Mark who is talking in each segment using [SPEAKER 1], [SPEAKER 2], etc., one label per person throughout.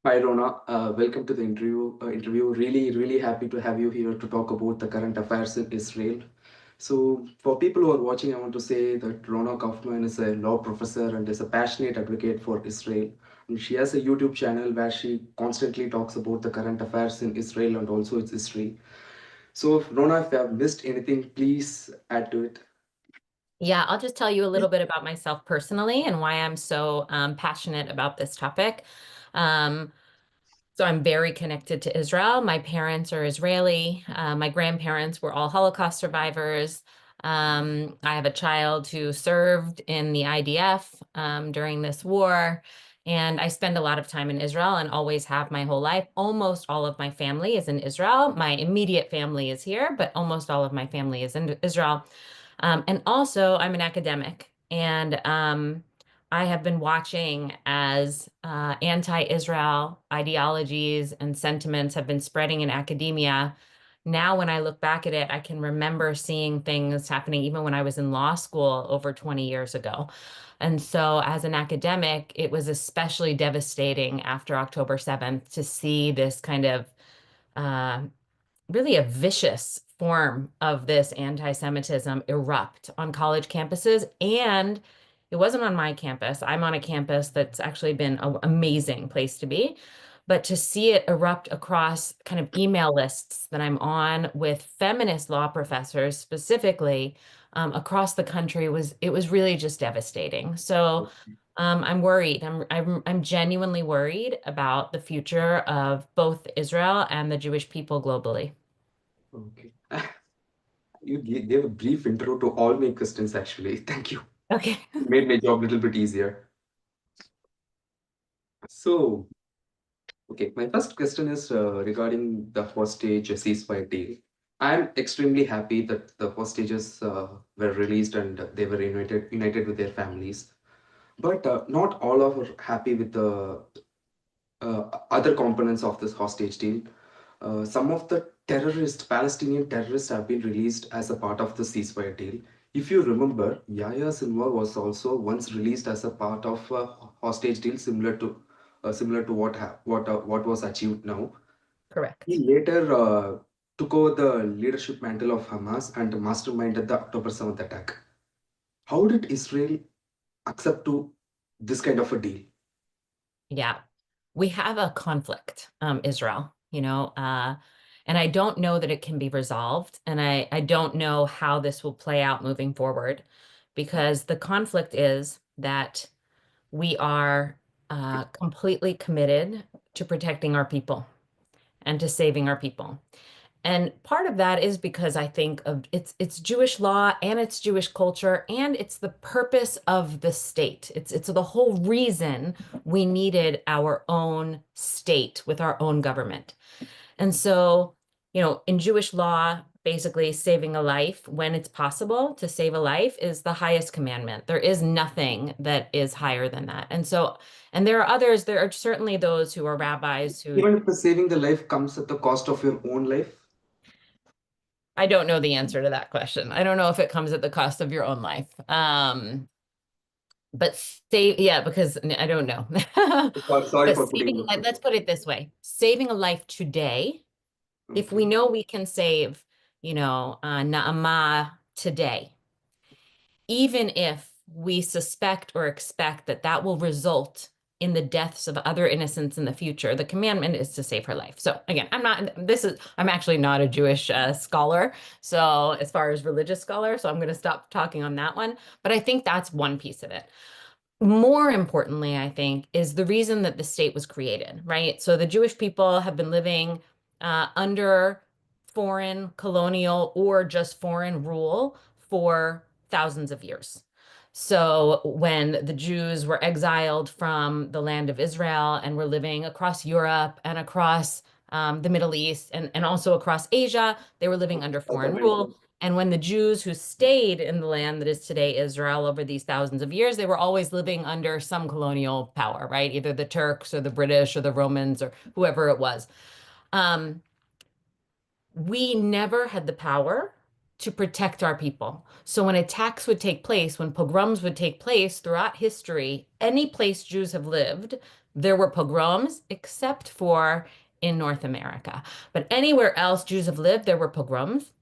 [SPEAKER 1] Hi, Rona. Welcome to the interview. Really happy to have you here to talk about the current affairs in Israel. So, for people who are watching, I want to say that Rona Kaufman is a law professor and is a passionate advocate for Israel. And she has a YouTube channel where she constantly talks about the current affairs in Israel and also its history. So, Rona, if I have missed anything, please add to it.
[SPEAKER 2] Yeah, I'll just tell you a little bit about myself personally and why I'm so passionate about this topic. Um, so I'm very connected to Israel. My parents are Israeli. My grandparents were all Holocaust survivors. I have a child who served in the IDF during this war. And I spend a lot of time in Israel and always have my whole life. Almost all of my family is in Israel. My immediate family is here, but almost all of my family is in Israel. And also, I'm an academic, and I have been watching as anti-Israel ideologies and sentiments have been spreading in academia. Now, when I look back at it, I can remember seeing things happening even when I was in law school over 20 years ago. And so, as an academic, it was especially devastating after October 7th to see this kind of uh, really a vicious form of this anti-Semitism erupt on college campuses. And it wasn't on my campus. I'm on a campus that's actually been an amazing place to be. But to see it erupt across kind of email lists that I'm on with feminist law professors specifically across the country was really just devastating. So I'm worried. I'm genuinely worried about the future of both Israel and the Jewish people globally.
[SPEAKER 1] Okay. You gave a brief intro to all my questions, actually. Thank you.
[SPEAKER 2] Okay.
[SPEAKER 1] Made my job a little bit easier. So, okay, my first question is regarding the hostage ceasefire deal. I'm extremely happy that the hostages were released and they were united with their families. But not all are happy with the other components of this hostage deal. Some of the Palestinian terrorists have been released as a part of the ceasefire deal. If you remember, Yahya Sinwar was also once released as a part of a hostage deal similar to what was achieved now. He
[SPEAKER 2] Correct.
[SPEAKER 1] later took over the leadership mantle of Hamas and masterminded the October 7th attack. How did Israel accept to this kind of a deal?
[SPEAKER 2] Yeah. We have a conflict, Israel, and I don't know that it can be resolved. And I don't know how this will play out moving forward because the conflict is that we are completely committed to protecting our people and to saving our people. And part of that is because I think of it's Jewish law and it's Jewish culture and it's the purpose of the state. It's the whole reason we needed our own state with our own government. And so, in Jewish law, basically saving a life when it's possible to save a life is the highest commandment. There is nothing that is higher than that. And there are others, there are certainly those who are rabbis who
[SPEAKER 1] Even if the saving the life comes at the cost of your own life?
[SPEAKER 2] I don't know the answer to that question. I don't know if it comes at the cost of your own life. But yeah, because I don't know.
[SPEAKER 1] Sorry
[SPEAKER 2] But
[SPEAKER 1] for putting
[SPEAKER 2] saving,
[SPEAKER 1] you.
[SPEAKER 2] let's put it this way, saving a life today, if we
[SPEAKER 1] Okay.
[SPEAKER 2] know we can save, Na'amah today, even if we suspect or expect that that will result in the deaths of other innocents in the future, the commandment is to save her life. So again, I'm actually not a Jewish scholar. So as far as religious scholar, so I'm going to stop talking on that one. But I think that's one piece of it. More importantly, I think, is the reason that the state was created, right? So the Jewish people have been living under foreign, colonial, or just foreign rule for thousands of years. So when the Jews were exiled from the land of Israel and were living across Europe and across the Middle East and also across Asia, they were living under
[SPEAKER 1] South
[SPEAKER 2] foreign
[SPEAKER 1] America.
[SPEAKER 2] rule. And when the Jews who stayed in the land that is today Israel over these thousands of years, they were always living under some colonial power, right? Either the Turks or the British or the Romans or whoever it was. Um, we never had the power to protect our people. So when attacks would take place, when pogroms would take place throughout history, any place Jews have lived, There were pogroms, except for in North America. But anywhere else Jews have lived, there were pogroms.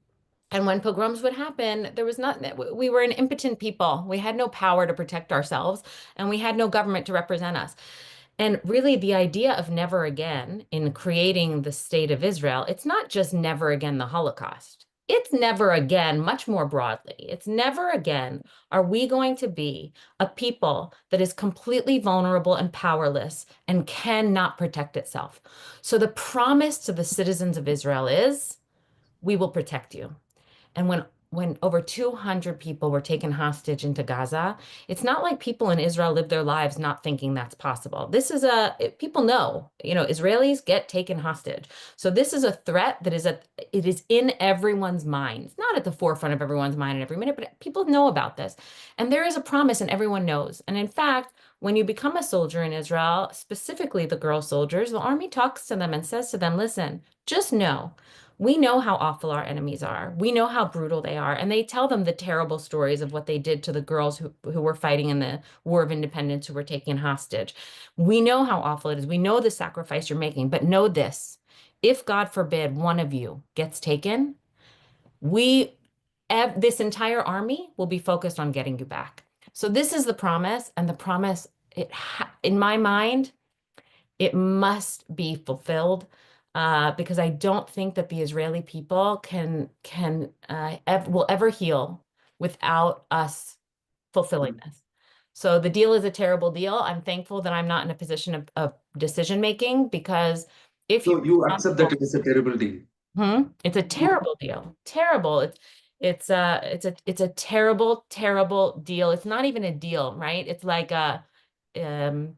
[SPEAKER 2] And when pogroms would happen, there was not, we were an impotent people. We had no power to protect ourselves, and we had no government to represent us. And really, the idea of never again in creating the state of Israel, it's not just never again the Holocaust. It's never again, much more broadly. It's never again are we going to be a people that is completely vulnerable and powerless and cannot protect itself. So the promise to the citizens of Israel is we will protect you. And when over 200 people were taken hostage into Gaza, it's not like people in Israel live their lives not thinking that's possible. This is people know, Israelis get taken hostage. So this is a threat that it is in everyone's minds, not at the forefront of everyone's mind in every minute, but people know about this. And there is a promise and everyone knows. And in fact, when you become a soldier in Israel, specifically the girl soldiers, the army talks to them and says to them, listen, just know we know how awful our enemies are. We know how brutal they are. And they tell them the terrible stories of what they did to the girls who were fighting in the War of Independence, who were taken hostage. We know how awful it is. We know the sacrifice you're making. But know this, if God forbid one of you gets taken, this entire army will be focused on getting you back. So this is the promise. And the promise, in my mind, it must be fulfilled because I don't think that the Israeli people will ever heal without us fulfilling this. So the deal is a terrible deal. I'm thankful that I'm not in a position of decision making because if you're
[SPEAKER 1] So you accept that
[SPEAKER 2] responsible,
[SPEAKER 1] it is a terrible deal.
[SPEAKER 2] it's a terrible deal. Terrible. It's a terrible, terrible deal. It's not even a deal, right? It's like um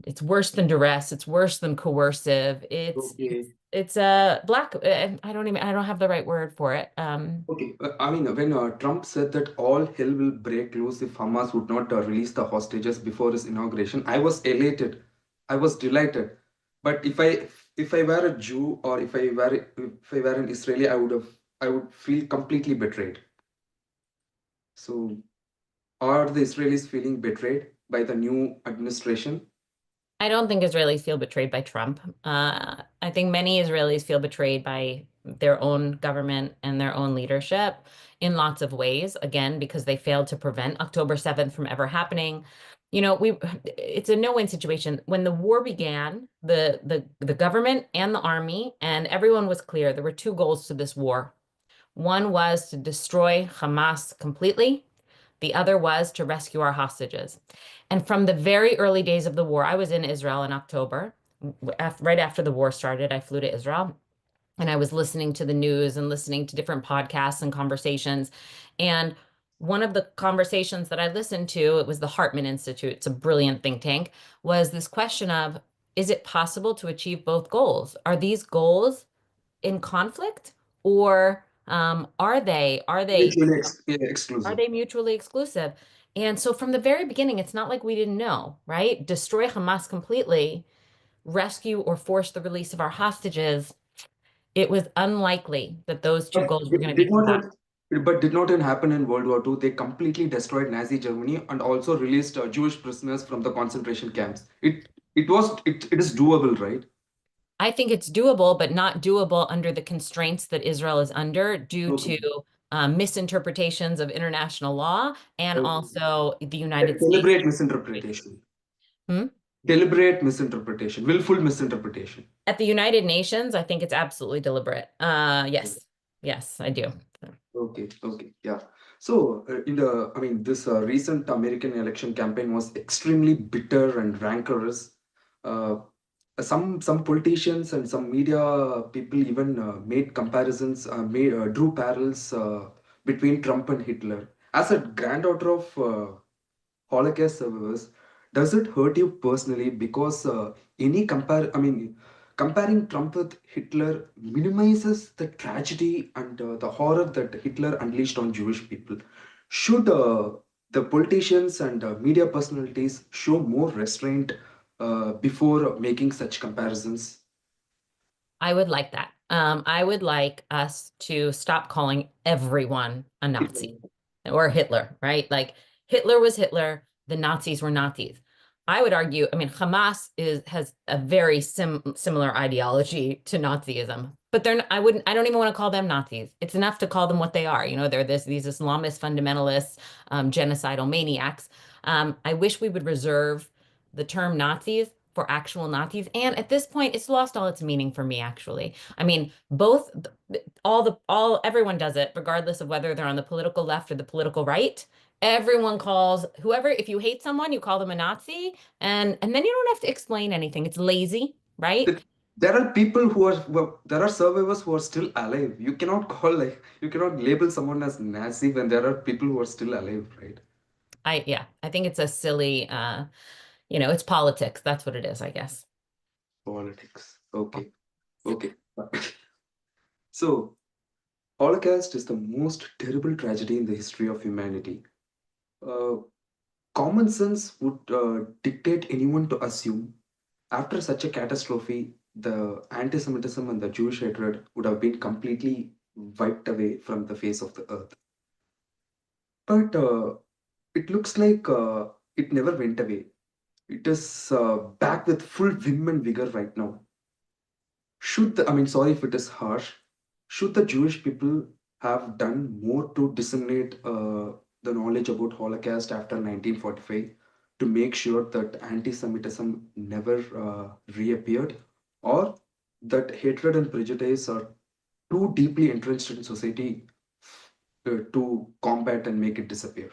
[SPEAKER 2] it's worse than duress. It's worse than coercive.
[SPEAKER 1] Okay.
[SPEAKER 2] It's a black. I don't have the right word for it.
[SPEAKER 1] Okay. I mean, when Trump said that all hell will break loose if Hamas would not release the hostages before his inauguration, I was elated. I was delighted. But if I were a Jew or if I were an Israeli, I would feel completely betrayed. So are the Israelis feeling betrayed by the new administration?
[SPEAKER 2] I don't think Israelis feel betrayed by Trump. I think many Israelis feel betrayed by their own government and their own leadership in lots of ways. Again, because they failed to prevent October 7th from ever happening. It's a no-win situation. When the war began, the government and the army and everyone was clear there were two goals to this war. One was to destroy Hamas completely. The other was to rescue our hostages. And from the very early days of the war, I was in Israel in October. Right after the war started, I flew to Israel and I was listening to the news and listening to different podcasts and conversations. And one of the conversations that I listened to, it was the Hartman Institute, it's a brilliant think tank, was this question of, is it possible to achieve both goals? Are these goals in conflict or
[SPEAKER 1] Mutually
[SPEAKER 2] are
[SPEAKER 1] exclusive.
[SPEAKER 2] they mutually exclusive? And so from the very beginning, it's not like we didn't know, right? Destroy Hamas completely, rescue or force the release of our hostages. It was unlikely that those two
[SPEAKER 1] But
[SPEAKER 2] goals were going
[SPEAKER 1] did
[SPEAKER 2] to be
[SPEAKER 1] did not
[SPEAKER 2] combined.
[SPEAKER 1] it happen in World War II? They completely destroyed Nazi Germany and also released Jewish prisoners from the concentration camps. It is doable, right?
[SPEAKER 2] I think it's doable, but not doable under the constraints that Israel is under due to
[SPEAKER 1] Okay.
[SPEAKER 2] misinterpretations of international law and
[SPEAKER 1] Okay.
[SPEAKER 2] also the
[SPEAKER 1] Like
[SPEAKER 2] United States.
[SPEAKER 1] deliberate misinterpretation.
[SPEAKER 2] Hmm?
[SPEAKER 1] Deliberate misinterpretation. Willful misinterpretation.
[SPEAKER 2] At the United Nations, I think it's absolutely deliberate. Yes, yes, I do.
[SPEAKER 1] Okay, okay, yeah. So, this recent American election campaign was extremely bitter and rancorous. Uh, some politicians and some media people even made comparisons, drew parallels between Trump and Hitler. As a granddaughter of Holocaust survivors, does it hurt you personally? Because comparing Trump with Hitler minimizes the tragedy and the horror that Hitler unleashed on Jewish people. Should the politicians and media personalities show more restraint before making such comparisons?
[SPEAKER 2] I would like that. I would like us to stop calling everyone a Nazi or Hitler, right? Like Hitler was Hitler, the Nazis were Nazis. I would argue, I mean, Hamas has a very similar ideology to Nazism, but I don't even want to call them Nazis. It's enough to call them what they are. You know, they're these Islamist fundamentalists, genocidal maniacs. I wish we would reserve the term Nazis for actual Nazis. And at this point, it's lost all its meaning for me, actually. I mean, everyone does it, regardless of whether they're on the political left or the political right. Everyone calls whoever, if you hate someone, you call them a Nazi, and then you don't have to explain anything. It's lazy, right?
[SPEAKER 1] Th- There are people who are, well, there are survivors who are still alive. You cannot call, like, you cannot label someone as Nazi when there are people who are still alive, right?
[SPEAKER 2] Yeah, I think it's a silly, it's politics. That's what it is, I guess.
[SPEAKER 1] Politics. Okay. Okay. So, Holocaust is the most terrible tragedy in the history of humanity. Uh, Common sense would dictate anyone to assume after such a catastrophe, the anti Semitism and the Jewish hatred would have been completely wiped away from the face of the earth. But it looks like it never went away. It is back with full vim and vigor right now. I mean, sorry if it is harsh, should the Jewish people have done more to disseminate the knowledge about Holocaust after 1945 to make sure that anti-Semitism never reappeared, or that hatred and prejudice are too deeply entrenched in society to combat and make it disappear?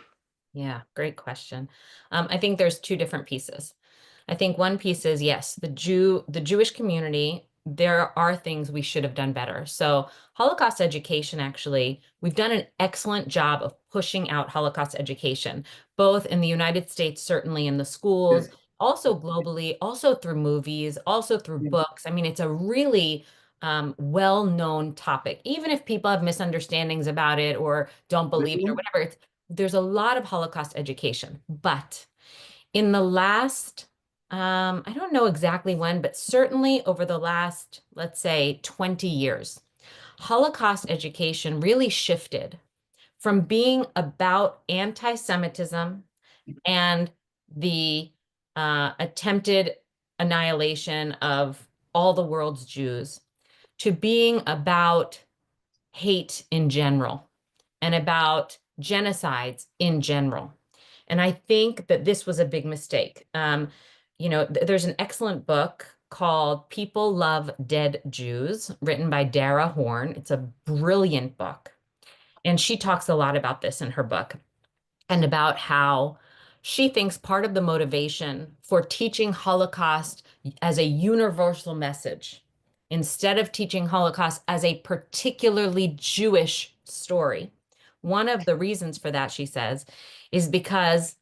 [SPEAKER 2] Yeah, great question. I think there's two different pieces. I think one piece is yes, the Jewish community, there are things we should have done better. So Holocaust education, actually, we've done an excellent job of pushing out Holocaust education, both in the United States, certainly in the schools,
[SPEAKER 1] Yes.
[SPEAKER 2] also globally, also through movies, also through books. I mean, it's a really well-known topic, even if people have misunderstandings about it or don't believe it or whatever. There's a lot of Holocaust education, but in the last, I don't know exactly when, but certainly over the last, let's say, 20 years, Holocaust education really shifted from being about anti-Semitism and the attempted annihilation of all the world's Jews to being about hate in general and about genocides in general. And I think that this was a big mistake. There's an excellent book called People Love Dead Jews, written by Dara Horn. It's a brilliant book. And she talks a lot about this in her book and about how she thinks part of the motivation for teaching Holocaust as a universal message, instead of teaching Holocaust as a particularly Jewish story, one of the reasons for that, she says, is because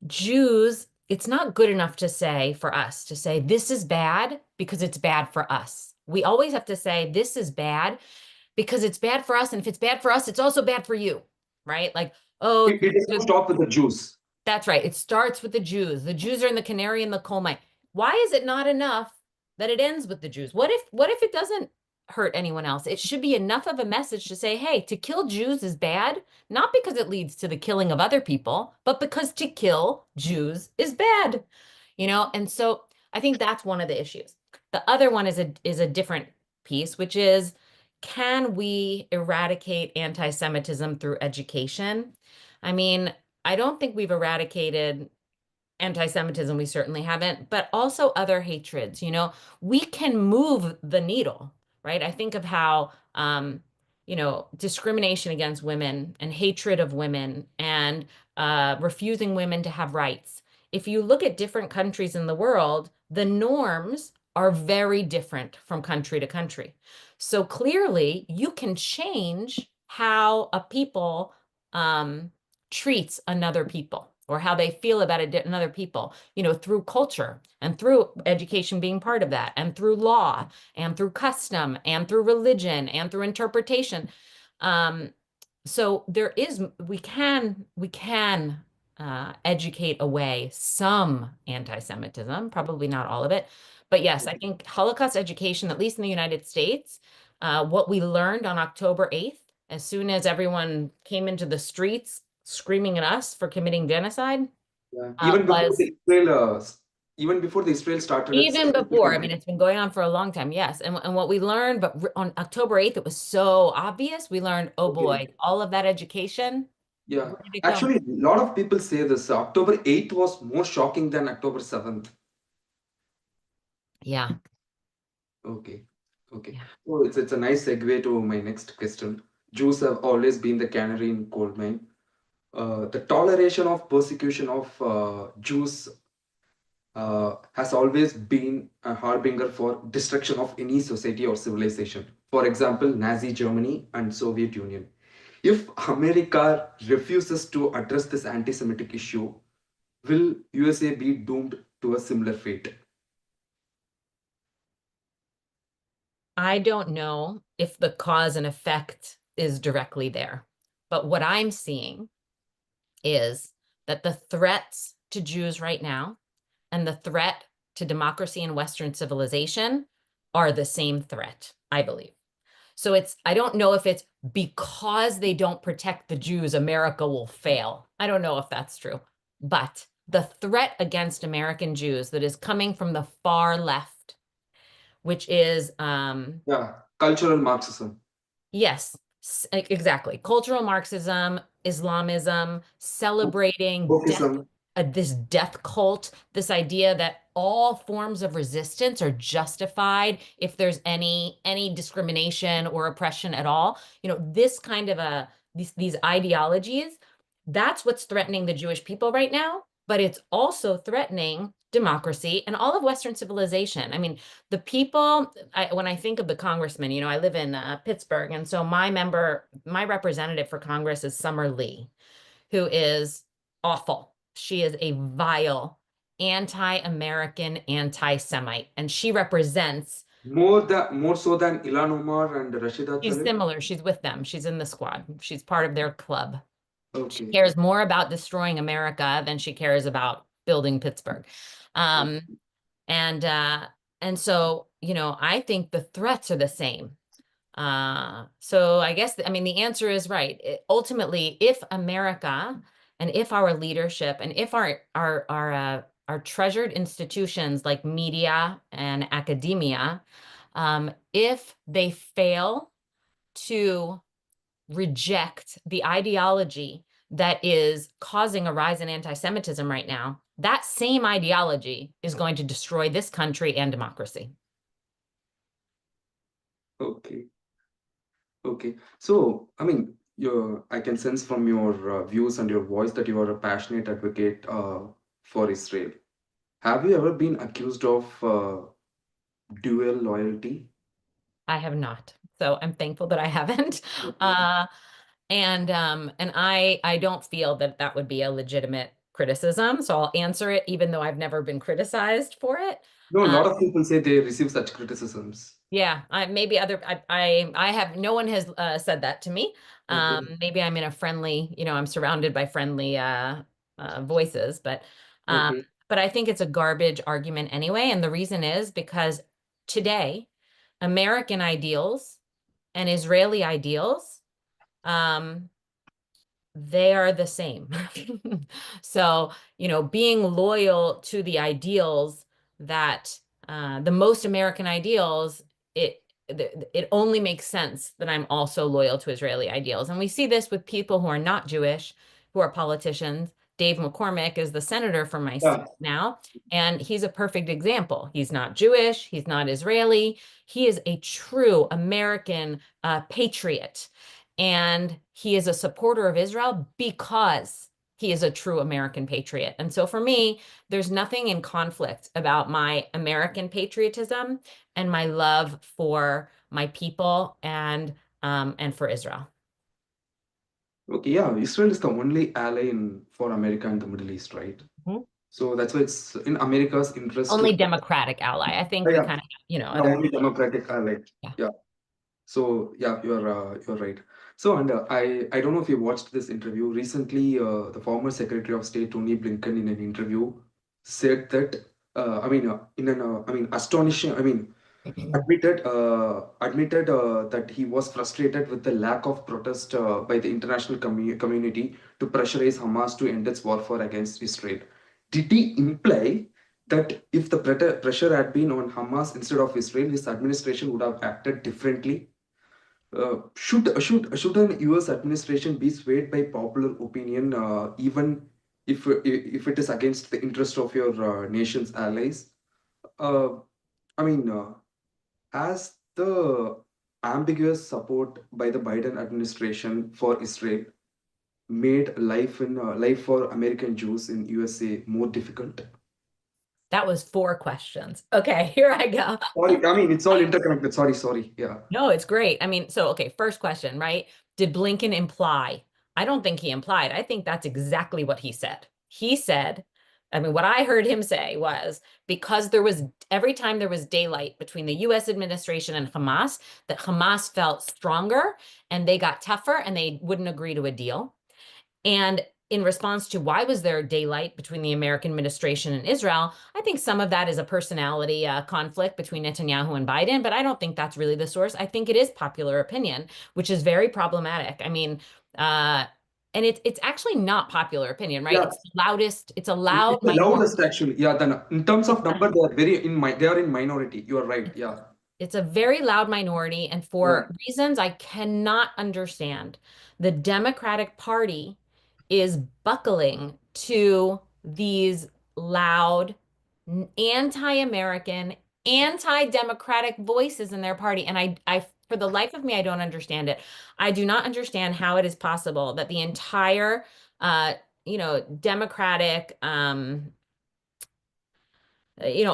[SPEAKER 2] Jews, it's not good enough to say for us to say this is bad because it's bad for us. We always have to say this is bad because it's bad for us. And if it's bad for us, it's also bad for you, right? Like, oh,
[SPEAKER 1] It does not stop with the Jews.
[SPEAKER 2] that's right. It starts with the Jews. The Jews are in the canary in the coal mine. Why is it not enough that it ends with the Jews? What if it doesn't hurt anyone else? It should be enough of a message to say, hey, to kill Jews is bad, not because it leads to the killing of other people, but because to kill Jews is bad. And so I think that's one of the issues. The other one is a different piece, which is, can we eradicate anti-Semitism through education? I mean, I don't think we've eradicated anti-Semitism, we certainly haven't, but also other hatreds. We can move the needle, right? I think of how, discrimination against women and hatred of women and refusing women to have rights. If you look at different countries in the world, the norms are very different from country to country. So clearly, you can change how a people treats another people or how they feel about another people, through culture and through education being part of that, and through law and through custom and through religion and through interpretation. Um, so we can educate away some anti-Semitism, probably not all of it. But yes, I think Holocaust education, at least in the United States, what we learned on October 8th, as soon as everyone came into the streets screaming at us for committing genocide,
[SPEAKER 1] Yeah. Even before
[SPEAKER 2] was
[SPEAKER 1] the Israel, even before the Israel started its
[SPEAKER 2] even before. I mean,
[SPEAKER 1] campaign.
[SPEAKER 2] it's been going on for a long time, yes. And what we learned, but on October 8th, it was so obvious. We learned, oh
[SPEAKER 1] Okay.
[SPEAKER 2] boy, all of that education,
[SPEAKER 1] Yeah.
[SPEAKER 2] where did it go?
[SPEAKER 1] Actually, a lot of people say this. October 8th was more shocking than October 7th.
[SPEAKER 2] Yeah,
[SPEAKER 1] Okay. Okay.
[SPEAKER 2] yeah.
[SPEAKER 1] So it's a nice segue to my next question. Jews have always been the canary in coal mine. The toleration of persecution of Jews has always been a harbinger for destruction of any society or civilization. For example, Nazi Germany and Soviet Union. If America refuses to address this anti-Semitic issue, will USA be doomed to a similar fate?
[SPEAKER 2] I don't know if the cause and effect is directly there, but what I'm seeing is that the threats to Jews right now and the threat to democracy and Western civilization are the same threat, I believe. So I don't know if it's because they don't protect the Jews, America will fail. I don't know if that's true. But the threat against American Jews that is coming from the far left, which is
[SPEAKER 1] Yeah, cultural Marxism,
[SPEAKER 2] yes, exactly. Cultural Marxism, Islamism, celebrating death,
[SPEAKER 1] wokeism.
[SPEAKER 2] this death cult, this idea that all forms of resistance are justified if there's any discrimination or oppression at all. You know, this kind of these ideologies, that's what's threatening the Jewish people right now, but it's also threatening democracy and all of Western civilization. I mean, the people, when I think of the congressman, you know, I live in Pittsburgh, and so my representative for Congress is Summer Lee, who is awful. She is a vile, anti-American, anti-Semite, and she represents.
[SPEAKER 1] More so than Ilan Omar and Rashida
[SPEAKER 2] She's
[SPEAKER 1] Tlaib.
[SPEAKER 2] similar. She's with them. She's in the squad. She's part of their club. She
[SPEAKER 1] Okay.
[SPEAKER 2] cares more about destroying America than she cares about building Pittsburgh. Um, and uh, and so, you know, I think the threats are the same. So I guess, I mean, the answer is right. Ultimately, if America and if our leadership and if our treasured institutions like media and academia, if they fail to reject the ideology that is causing a rise in anti-Semitism right now, that same ideology is going to destroy this country and democracy.
[SPEAKER 1] Okay. Okay. So, I mean, I can sense from your views and your voice that you are a passionate advocate for Israel. Have you ever been accused of dual loyalty?
[SPEAKER 2] I have not. So I'm thankful that I haven't.
[SPEAKER 1] Okay.
[SPEAKER 2] And I don't feel that that would be a legitimate criticism. So I'll answer it even though I've never been criticized for it.
[SPEAKER 1] No, a
[SPEAKER 2] Uh,
[SPEAKER 1] lot of people say they receive such criticisms.
[SPEAKER 2] Yeah, maybe I have no one has said that to me.
[SPEAKER 1] Okay.
[SPEAKER 2] Maybe I'm in a friendly, you know, I'm surrounded by friendly voices, um,
[SPEAKER 1] Okay.
[SPEAKER 2] but I think it's a garbage argument anyway. And the reason is because today, American ideals and Israeli ideals, um, they are the same. So, you know, being loyal to the ideals that the most American ideals, it only makes sense that I'm also loyal to Israeli ideals. And we see this with people who are not Jewish, who are politicians. Dave McCormick is the senator from my state
[SPEAKER 1] Yeah.
[SPEAKER 2] now, and he's a perfect example. He's not Jewish, he's not Israeli. He is a true American patriot. And he is a supporter of Israel because he is a true American patriot. And so for me, there's nothing in conflict about my American patriotism and my love for my people and for Israel.
[SPEAKER 1] Okay. Yeah. Israel is the only ally for America and the Middle East, right?
[SPEAKER 2] Mhm.
[SPEAKER 1] So that's why it's in America's interest to.
[SPEAKER 2] Only democratic ally. I think we
[SPEAKER 1] Yeah,
[SPEAKER 2] kind of, you know,
[SPEAKER 1] yeah,
[SPEAKER 2] other,
[SPEAKER 1] only democratic ally.
[SPEAKER 2] yeah.
[SPEAKER 1] Yeah. So yeah, you're right. So and I don't know if you watched this interview recently. The former Secretary of State Tony Blinken in an interview said that I mean astonishing. I mean admitted that he was frustrated with the lack of protest by the international community to pressurize Hamas to end its warfare against Israel. did he imply that if the pressure had been on Hamas instead of Israel, his administration would have acted differently? Should an US administration be swayed by popular opinion, even if it is against the interest of your nation's allies? Uh, I mean, as the ambiguous support by the Biden administration for Israel made life for American Jews in USA more difficult.
[SPEAKER 2] That was 4 questions. Okay, here I go.
[SPEAKER 1] Sorry, I mean it's all interconnected. Sorry. Yeah.
[SPEAKER 2] No, it's great. I mean, so, okay, first question, right? Did Blinken imply? I don't think he implied. I think that's exactly what he said. He said, I mean, what I heard him say was because there was every time there was daylight between the US administration and Hamas, that Hamas felt stronger and they got tougher and they wouldn't agree to a deal. And in response to why was there daylight between the American administration and Israel, I think some of that is a personality conflict between Netanyahu and Biden, but I don't think that's really the source. I think it is popular opinion, which is very problematic. I mean, and it's actually not popular opinion, right?
[SPEAKER 1] Yeah,
[SPEAKER 2] It's the loudest, it's a loud
[SPEAKER 1] it's the
[SPEAKER 2] minority.
[SPEAKER 1] loudest actually. Yeah, then in terms of number, they are in minority. You are right. Yeah.
[SPEAKER 2] It's a very loud minority, and
[SPEAKER 1] Yeah.
[SPEAKER 2] for reasons I cannot understand, the Democratic Party is buckling to these loud, anti-American, anti-democratic voices in their party. And for the life of me, I don't understand it. I do not understand how it is possible that the entire, Democratic,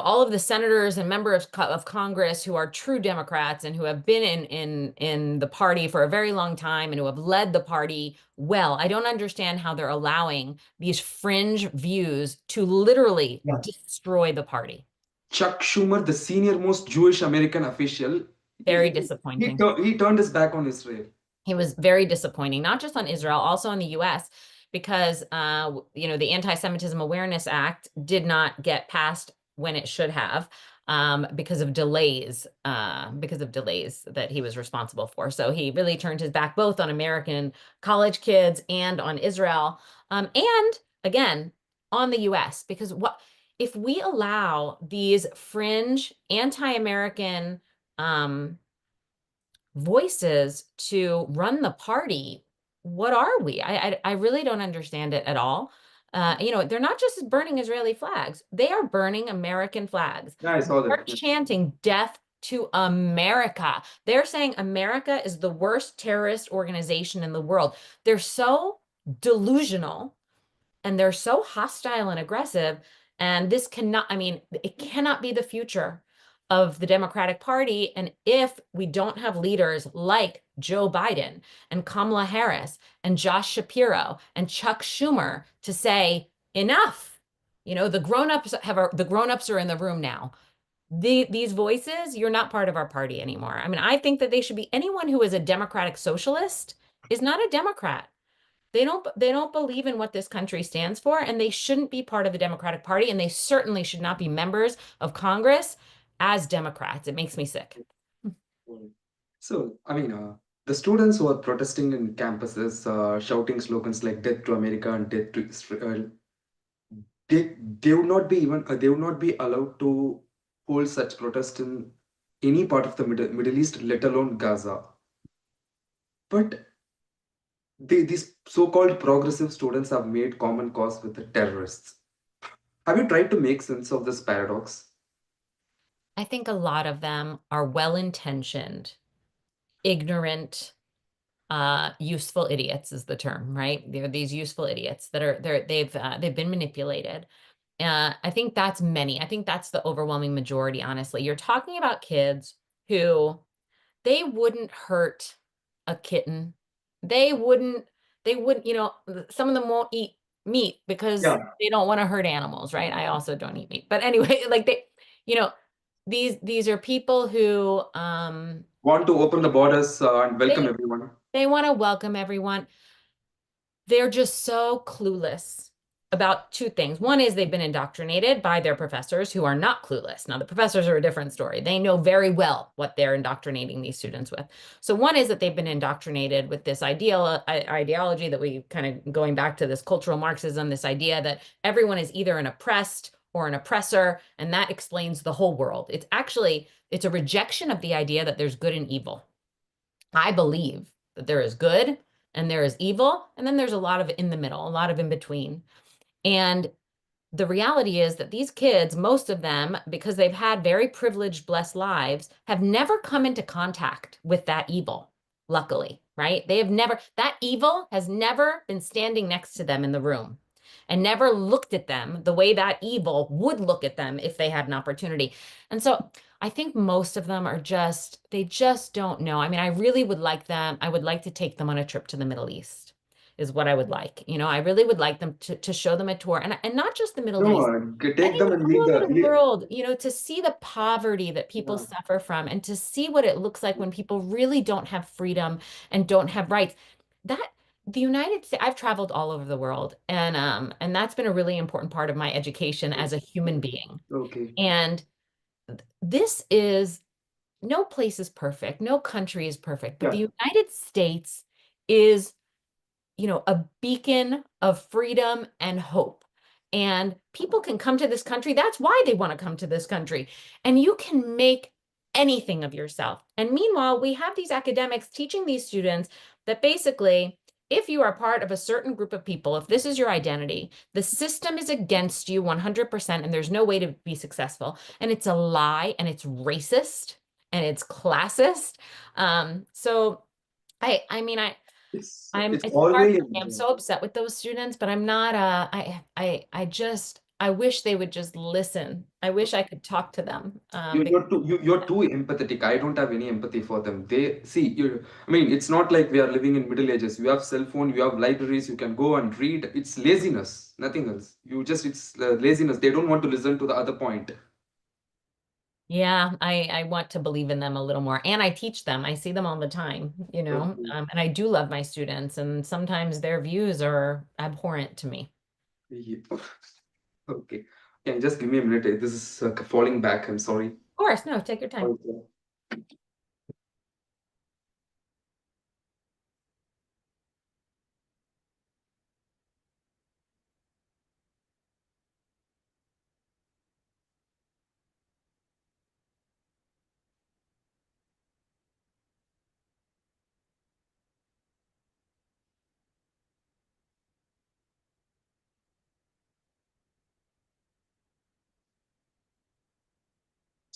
[SPEAKER 2] all of the senators and members of Congress who are true Democrats and who have been in the party for a very long time and who have led the party well. I don't understand how they're allowing these fringe views to literally
[SPEAKER 1] Yeah.
[SPEAKER 2] destroy the party.
[SPEAKER 1] Chuck Schumer, the senior most Jewish American official,
[SPEAKER 2] Very
[SPEAKER 1] he,
[SPEAKER 2] disappointing.
[SPEAKER 1] he turned his back on Israel.
[SPEAKER 2] He was very disappointing, not just on Israel, also on the US, because the Anti-Semitism Awareness Act did not get passed when it should have, because of delays that he was responsible for. So he really turned his back both on American college kids and on Israel, and again on the US, because what if we allow these fringe anti-American voices to run the party, what are we? I really don't understand it at all. They're not just burning Israeli flags, they are burning American flags.
[SPEAKER 1] Yeah, I saw
[SPEAKER 2] They're
[SPEAKER 1] that. Yeah.
[SPEAKER 2] chanting death to America. They're saying America is the worst terrorist organization in the world. They're so delusional and they're so hostile and aggressive. And this cannot, I mean, it cannot be the future of the Democratic Party. And if we don't have leaders like Joe Biden and Kamala Harris and Josh Shapiro and Chuck Schumer to say enough, the grown-ups are in the room now. These voices, you're not part of our party anymore. I mean, I think that they should be anyone who is a democratic socialist is not a Democrat. They don't believe in what this country stands for, and they shouldn't be part of the Democratic Party, and they certainly should not be members of Congress as Democrats. It makes me sick.
[SPEAKER 1] So, I mean, the students who are protesting in campuses, shouting slogans like "Death to America" and "Death to Israel," they would not be they would not be allowed to hold such protest in any part of the Middle East, let alone Gaza. But these so-called progressive students have made common cause with the terrorists. Have you tried to make sense of this paradox?
[SPEAKER 2] I think a lot of them are well-intentioned, ignorant, useful idiots is the term, right? They're these useful idiots that they've been manipulated. I think that's many. I think that's the overwhelming majority, honestly. You're talking about kids who they wouldn't hurt a kitten. They wouldn't, some of them won't eat meat because
[SPEAKER 1] Yeah.
[SPEAKER 2] they don't want to hurt animals, right? I also don't eat meat. But anyway, like you know, these are people who
[SPEAKER 1] Want to open the borders and welcome
[SPEAKER 2] they
[SPEAKER 1] everyone.
[SPEAKER 2] they want to welcome everyone. They're just so clueless. about two things. One is they've been indoctrinated by their professors who are not clueless. Now, the professors are a different story. They know very well what they're indoctrinating these students with. So one is that they've been indoctrinated with this ideology that we kind of going back to this cultural Marxism, this idea that everyone is either an oppressed or an oppressor, and that explains the whole world. It's a rejection of the idea that there's good and evil. I believe that there is good and there is evil, and then there's a lot of in the middle, a lot of in between. And the reality is that these kids, most of them, because they've had very privileged, blessed lives, have never come into contact with that evil, luckily, right? That evil has never been standing next to them in the room and never looked at them the way that evil would look at them if they had an opportunity. And so I think most of them they just don't know. I mean, I would like to take them on a trip to the Middle East is what I would like. I really would like them to show them a tour and not just the Middle
[SPEAKER 1] No,
[SPEAKER 2] East,
[SPEAKER 1] take them
[SPEAKER 2] anywhere
[SPEAKER 1] and
[SPEAKER 2] all
[SPEAKER 1] meet
[SPEAKER 2] over the
[SPEAKER 1] the.
[SPEAKER 2] world, to see the poverty that people
[SPEAKER 1] Yeah.
[SPEAKER 2] suffer from and to see what it looks like when people really don't have freedom and don't have rights. That the United States, I've traveled all over the world and that's been a really important part of my education as a human being.
[SPEAKER 1] Okay.
[SPEAKER 2] And this is no place is perfect, no country is perfect, but the
[SPEAKER 1] Yeah.
[SPEAKER 2] United States is a beacon of freedom and hope. And people can come to this country. That's why they want to come to this country. And you can make anything of yourself. And meanwhile, we have these academics teaching these students that basically, if you are part of a certain group of people, if this is your identity, the system is against you 100% and there's no way to be successful. And it's a lie and it's racist and it's classist. So I mean,
[SPEAKER 1] It's
[SPEAKER 2] it's hard
[SPEAKER 1] always.
[SPEAKER 2] for me. I'm so upset with those students, but I'm not, I wish they would just listen. I wish I could talk to them.
[SPEAKER 1] You're too empathetic. I don't have any empathy for them. They see you. I mean, it's not like we are living in Middle Ages. You have cell phone, you have libraries, you can go and read. It's laziness, nothing else. It's laziness. They don't want to listen to the other point.
[SPEAKER 2] Yeah, I want to believe in them a little more. And I teach them. I see them all the time.
[SPEAKER 1] Okay.
[SPEAKER 2] And I do love my students, and sometimes their views are abhorrent to me.
[SPEAKER 1] Yeah. Okay. Can you just give me a minute? This is falling back. I'm sorry.
[SPEAKER 2] Of course, no, take your time.
[SPEAKER 1] Okay.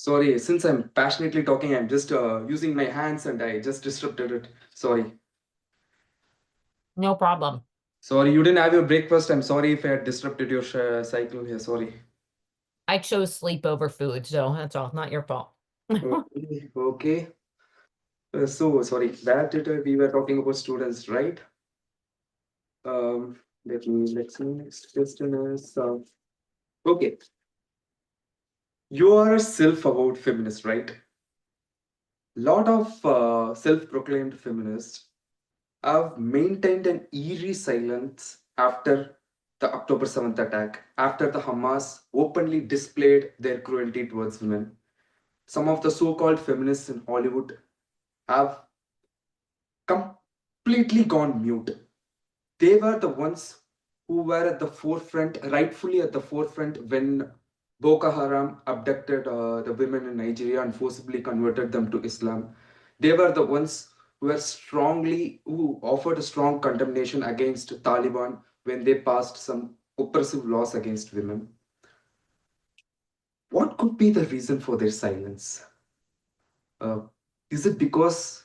[SPEAKER 1] Sorry, since I'm passionately talking, I'm just using my hands and I just disrupted it. Sorry.
[SPEAKER 2] No problem.
[SPEAKER 1] Sorry, you didn't have your breakfast. I'm sorry if I had disrupted your cycle here. Sorry.
[SPEAKER 2] I chose sleep over food, so that's all, not your fault.
[SPEAKER 1] Okay. Okay. So sorry. We were talking about students, right? Let's see. Next question is okay. You are a self-avowed feminist, right? Lot of self-proclaimed feminists have maintained an eerie silence after the October 7th attack, after the Hamas openly displayed their cruelty towards women. Some of the so called feminists in Hollywood have completely gone mute. They were the ones who were at the forefront, rightfully at the forefront, when Boko Haram abducted the women in Nigeria and forcibly converted them to Islam. They were the ones who offered a strong condemnation against Taliban when they passed some oppressive laws against women. What could be the reason for their silence? Uh, is it because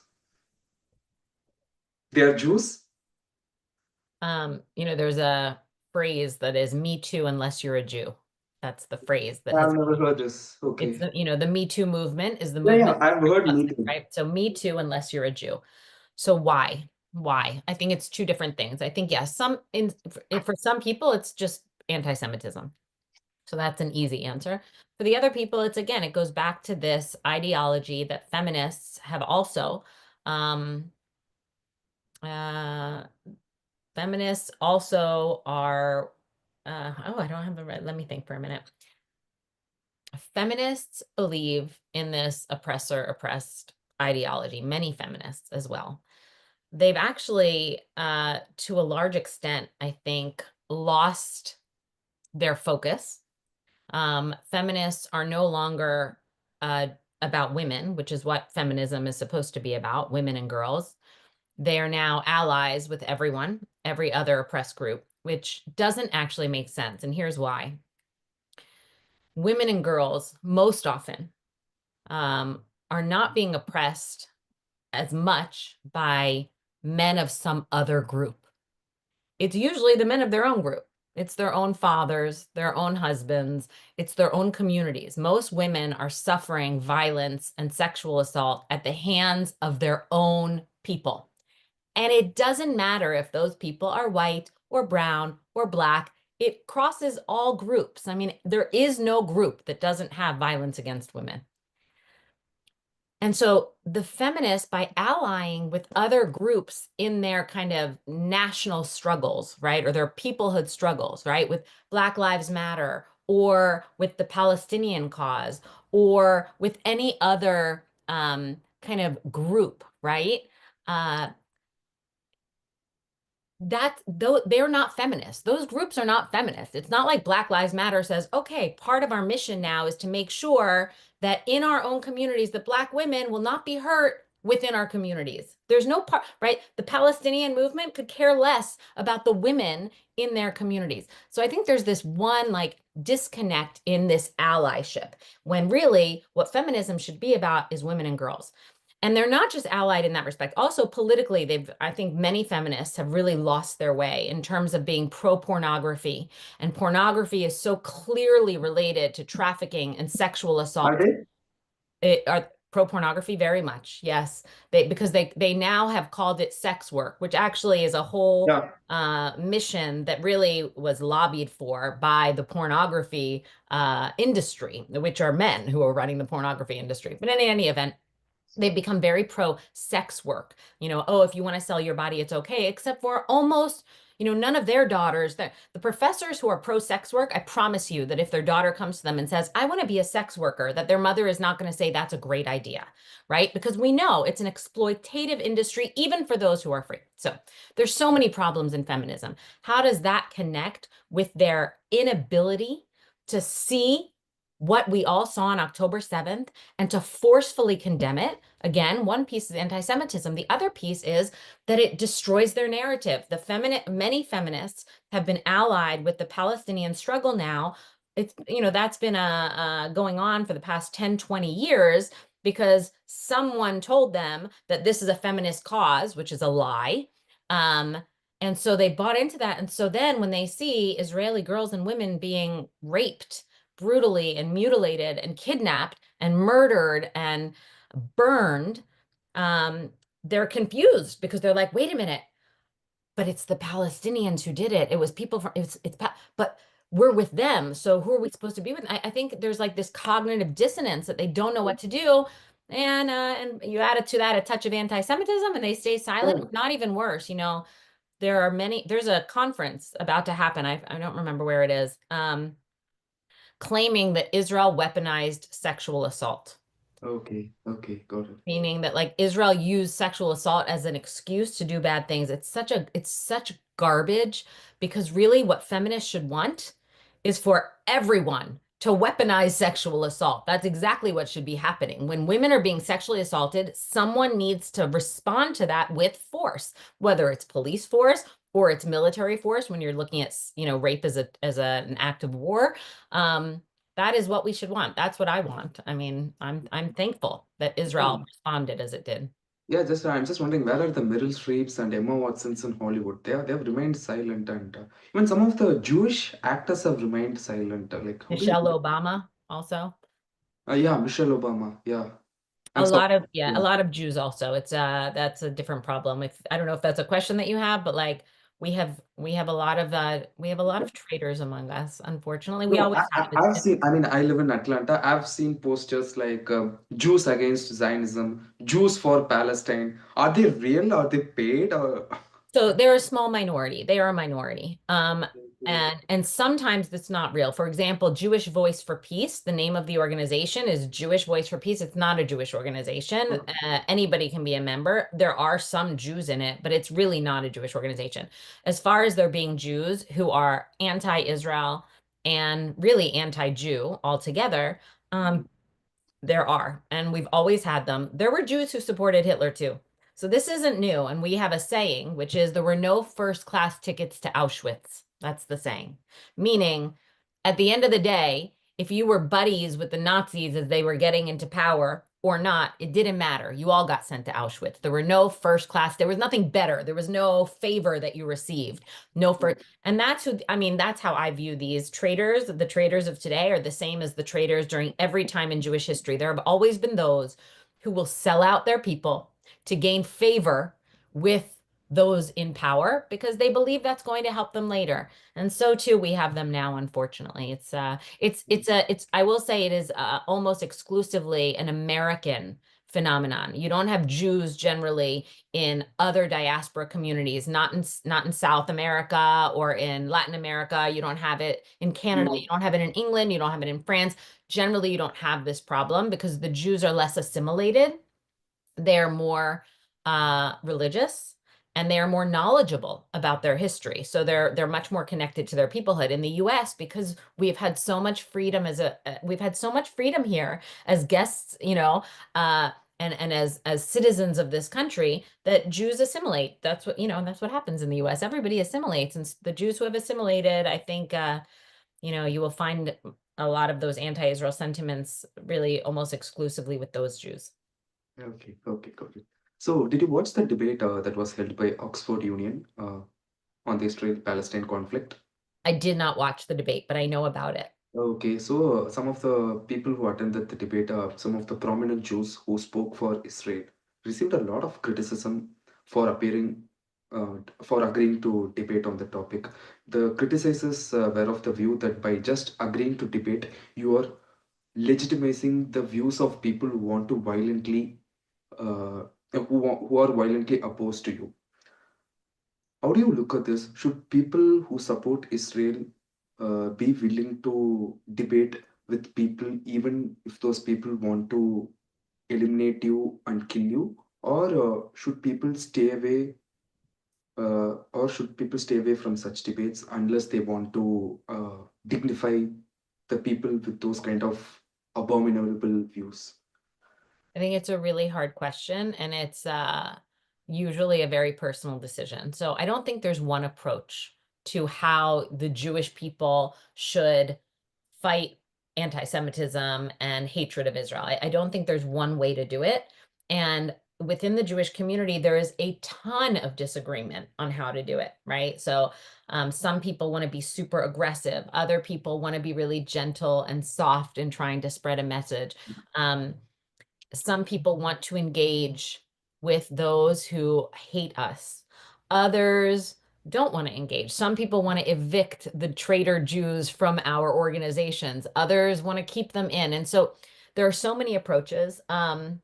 [SPEAKER 1] they are Jews?
[SPEAKER 2] There's a phrase that is "Me Too" unless you're a Jew. That's the phrase that
[SPEAKER 1] I've
[SPEAKER 2] has
[SPEAKER 1] never heard this.
[SPEAKER 2] it's
[SPEAKER 1] Okay.
[SPEAKER 2] the Me Too movement is the
[SPEAKER 1] Yeah, yeah,
[SPEAKER 2] movement,
[SPEAKER 1] I've heard meeting.
[SPEAKER 2] right? So Me Too unless you're a Jew. So why? Why? I think it's two different things. I think yes, for some people it's just anti-Semitism. So that's an easy answer. For the other people, it goes back to this ideology that feminists have also um uh feminists also are oh, I don't have the right, let me think for a minute. Feminists believe in this oppressor oppressed ideology, many feminists as well. They've actually, to a large extent, I think, lost their focus. Feminists are no longer about women, which is what feminism is supposed to be about, women and girls. They are now allies with everyone, every other oppressed group, which doesn't actually make sense. And here's why. Women and girls, most often, are not being oppressed as much by men of some other group. It's usually the men of their own group. It's their own fathers, their own husbands, it's their own communities. Most women are suffering violence and sexual assault at the hands of their own people. And it doesn't matter if those people are white or brown or black. It crosses all groups. I mean, there is no group that doesn't have violence against women. And so the feminists, by allying with other groups in their kind of national struggles, right, or their peoplehood struggles, right, with Black Lives Matter or with the Palestinian cause or with any other kind of group, right, uh, they're not feminists. Those groups are not feminists. It's not like Black Lives Matter says, okay, part of our mission now is to make sure that in our own communities, that Black women will not be hurt within our communities. There's no part, right? The Palestinian movement could care less about the women in their communities. So I think there's this one like disconnect in this allyship when really what feminism should be about is women and girls. And they're not just allied in that respect. Also, politically, I think many feminists have really lost their way in terms of being pro-pornography. And pornography is so clearly related to trafficking and sexual
[SPEAKER 1] Are
[SPEAKER 2] assault.
[SPEAKER 1] they?
[SPEAKER 2] It are pro-pornography very much, yes. Because they now have called it sex work, which actually is a whole
[SPEAKER 1] Yeah.
[SPEAKER 2] mission that really was lobbied for by the pornography industry, which are men who are running the pornography industry. But in any event, they've become very pro sex work. Oh, if you want to sell your body, it's okay, except for almost, none of their daughters, the professors who are pro sex work, I promise you that if their daughter comes to them and says, I want to be a sex worker, that their mother is not going to say that's a great idea, right? Because we know it's an exploitative industry, even for those who are free. So there's so many problems in feminism. How does that connect with their inability to see what we all saw on October 7th and to forcefully condemn it? Again, one piece is anti-Semitism. The other piece is that it destroys their narrative. Many feminists have been allied with the Palestinian struggle now. That's been going on for the past 10, 20 years because someone told them that this is a feminist cause, which is a lie. And so they bought into that. And so then when they see Israeli girls and women being raped brutally and mutilated and kidnapped and murdered and burned, they're confused because they're like, wait a minute, but it's the Palestinians who did it. It was people from but we're with them. So who are we supposed to be with? I think there's like this cognitive dissonance that they don't know what to do. And you add to that a touch of anti-Semitism and they stay silent.
[SPEAKER 1] Oh,
[SPEAKER 2] Not even worse, there's a conference about to happen. I don't remember where it is. Claiming that Israel weaponized sexual assault,
[SPEAKER 1] okay. Okay. Got it.
[SPEAKER 2] meaning that like Israel used sexual assault as an excuse to do bad things. It's such garbage because really what feminists should want is for everyone to weaponize sexual assault. That's exactly what should be happening. When women are being sexually assaulted, someone needs to respond to that with force, whether it's police force or it's military force when you're looking at, rape an act of war. That is what we should want. That's what I want. I mean, I'm thankful that Israel
[SPEAKER 1] Yeah.
[SPEAKER 2] responded as it did.
[SPEAKER 1] Yeah, I'm just wondering where are the Meryl Streeps and Emma Watsons in Hollywood? They have remained silent, and even some of the Jewish actors have remained silent. Like how do you?
[SPEAKER 2] Michelle Obama also.
[SPEAKER 1] Yeah, Michelle Obama. Yeah,
[SPEAKER 2] A
[SPEAKER 1] and so
[SPEAKER 2] lot of yeah, a
[SPEAKER 1] yeah.
[SPEAKER 2] lot of Jews also. That's a different problem. If I don't know if that's a question that you have, but like we have a lot of traitors among us, unfortunately. We
[SPEAKER 1] No,
[SPEAKER 2] always have.
[SPEAKER 1] I've seen. I mean, I live in Atlanta. I've seen posters like Jews against Zionism, Jews for Palestine. Are they real? Are they paid? Or
[SPEAKER 2] So they're a small minority. They are a minority. And sometimes that's not real. For example, Jewish Voice for Peace, the name of the organization is Jewish Voice for Peace. It's not a Jewish organization.
[SPEAKER 1] Okay.
[SPEAKER 2] Anybody can be a member. There are some Jews in it, but it's really not a Jewish organization. As far as there being Jews who are anti-Israel and really anti-Jew altogether, there are, and we've always had them. There were Jews who supported Hitler too. So this isn't new. And we have a saying, which is there were no first class tickets to Auschwitz. That's the saying. Meaning, at the end of the day, if you were buddies with the Nazis as they were getting into power or not, it didn't matter. You all got sent to Auschwitz. There were no first class, there was nothing better. There was no favor that you received. No first. And that's who, I mean, that's how I view these traitors. The traitors of today are the same as the traitors during every time in Jewish history. There have always been those who will sell out their people to gain favor with those in power because they believe that's going to help them later. And so too we have them now, unfortunately. It's I will say it is almost exclusively an American phenomenon. You don't have Jews generally in other diaspora communities, not in South America or in Latin America. You don't have it in Canada.
[SPEAKER 1] Mm.
[SPEAKER 2] You don't have it in England. You don't have it in France. Generally, you don't have this problem because the Jews are less assimilated. They're more religious and they are more knowledgeable about their history. So they're much more connected to their peoplehood. In the US, because we've had so much freedom we've had so much freedom here as guests, and as citizens of this country, that Jews assimilate. That's what, that's what happens in the US. Everybody assimilates. And the Jews who have assimilated, I think, you will find a lot of those anti-Israel sentiments really almost exclusively with those Jews.
[SPEAKER 1] Okay, okay, got it. So, did you watch the debate that was held by Oxford Union on the Israel-Palestine conflict?
[SPEAKER 2] I did not watch the debate, but I know about it.
[SPEAKER 1] Okay, so some of the people who attended the debate, some of the prominent Jews who spoke for Israel, received a lot of criticism for for agreeing to debate on the topic. The criticizers were of the view that by just agreeing to debate, you are legitimizing the views of people who want to violently, who are violently opposed to you. How do you look at this? Should people who support Israel be willing to debate with people, even if those people want to eliminate you and kill you? Or should people stay away? Or should people stay away from such debates unless they want to dignify the people with those kind of abominable views?
[SPEAKER 2] I think it's a really hard question, and it's usually a very personal decision. So I don't think there's one approach to how the Jewish people should fight anti-Semitism and hatred of Israel. I don't think there's one way to do it. And within the Jewish community, there is a ton of disagreement on how to do it, right? So some people want to be super aggressive. Other people want to be really gentle and soft in trying to spread a message. Some people want to engage with those who hate us. Others don't want to engage. Some people want to evict the traitor Jews from our organizations. Others want to keep them in. And so there are so many approaches. And